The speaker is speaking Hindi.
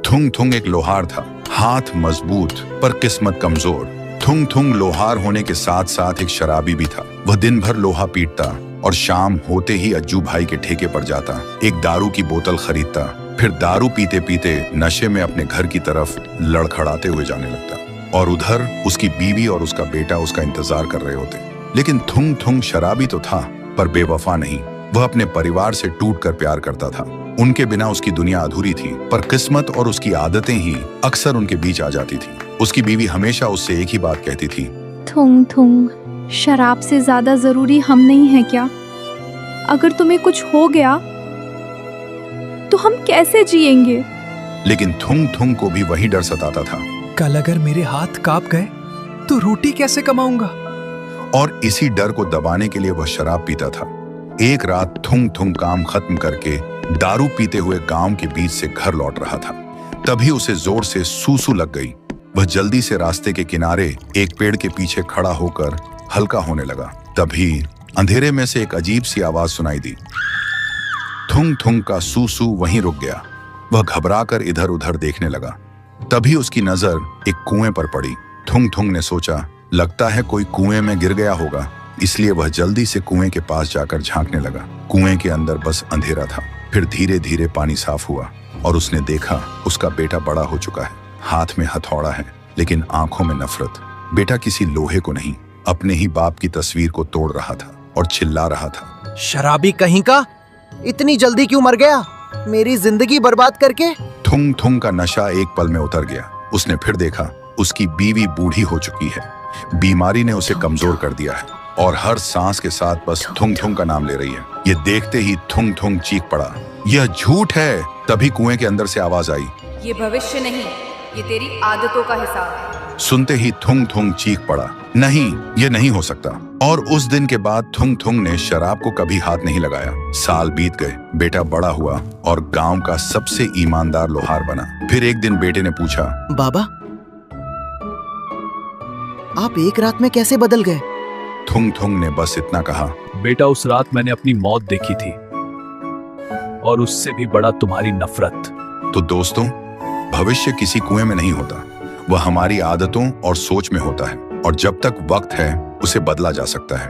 थुंग थुंग एक लोहार था, हाथ मजबूत पर किस्मत कमजोर। थुंग थुंग लोहार होने के साथ साथ एक शराबी भी था। वह दिन भर लोहा पीटता और शाम होते ही अज्जू भाई के ठेके पर जाता, एक दारू की बोतल खरीदता, फिर दारू पीते पीते नशे में अपने घर की तरफ लड़खड़ाते हुए जाने लगता। और उधर उसकी बीवी और उसका बेटा उसका इंतजार कर रहे होते। लेकिन थुंग थुंग शराबी तो था पर बेवफा नहीं। वह अपने परिवार से टूटकर प्यार करता था। उनके बिना उसकी दुनिया अधूरी थी, पर किस्मत और उसकी आदतें ही अक्सर उनके बीच आ जाती थी। उसकी बीवी हमेशा उससे एक ही बात कहती थी, थुंग थुंग, शराब से ज्यादा जरूरी हम नहीं है क्या? अगर तुम्हें कुछ हो गया तो हम कैसे जिएंगे? लेकिन थुंग थुंग को भी वही डर सताता था। कल अगर मेरे हाथ कांप गए तो रोटी कैसे कमाऊंगा? और इसी डर को दबाने के लिए वह शराब पीता था। एक रात थुंग थुंग काम खत्म करके दारू पीते हुए गांव के बीच से घर लौट रहा था। तभी उसे जोर से सूसू लग गई। वह जल्दी से रास्ते के किनारे एक पेड़ के पीछे खड़ा होकर हल्का होने लगा। तभी अंधेरे में से एक अजीब सी आवाज सुनाई दी। थुंग थुंग का सूसू वहीं रुक गया। वह घबराकर इधर उधर देखने लगा। तभी उसकी नजर एक कुएं पर पड़ी। थुंग थुंग ने सोचा, लगता है कोई कुएं में गिर गया होगा, इसलिए वह जल्दी से कुएं के पास जाकर झांकने लगा। कुएं के अंदर बस अंधेरा था। फिर धीरे धीरे पानी साफ हुआ और उसने देखा उसका बेटा बड़ा हो चुका है। हाथ में हथौड़ा है लेकिन आंखों में नफरत। बेटा किसी लोहे को नहीं, अपने ही बाप की तस्वीर को तोड़ रहा था और चिल्ला रहा था, शराबी कहीं का, इतनी जल्दी क्यों मर गया, मेरी जिंदगी बर्बाद करके। थुंग थुंग का नशा एक पल में उतर गया। उसने फिर देखा उसकी बीवी बूढ़ी हो चुकी है। बीमारी ने उसे कमजोर कर दिया है और हर सांस के साथ बस थुंग थुंग का नाम ले रही है। ये देखते ही थुंग थुंग चीख पड़ा, यह झूठ है। तभी कुएं के अंदर से आवाज आई, ये भविष्य नहीं, ये तेरी आदतों का हिसाब है। सुनते ही थुंग थुंग चीख पड़ा, नहीं, ये नहीं हो सकता। और उस दिन के बाद थुंग थुंग ने शराब को कभी हाथ नहीं लगाया। साल बीत गए, बेटा बड़ा हुआ और गांव का सबसे ईमानदार लोहार बना। फिर एक दिन बेटे ने पूछा, बाबा, आप एक रात में कैसे बदल गए? थुंग थुंग ने बस इतना कहा, बेटा, उस रात मैंने अपनी मौत देखी थी और उससे भी बड़ा तुम्हारी नफरत। तो दोस्तों, भविष्य किसी कुएं में नहीं होता, वह हमारी आदतों और सोच में होता है। और जब तक वक्त है उसे बदला जा सकता है।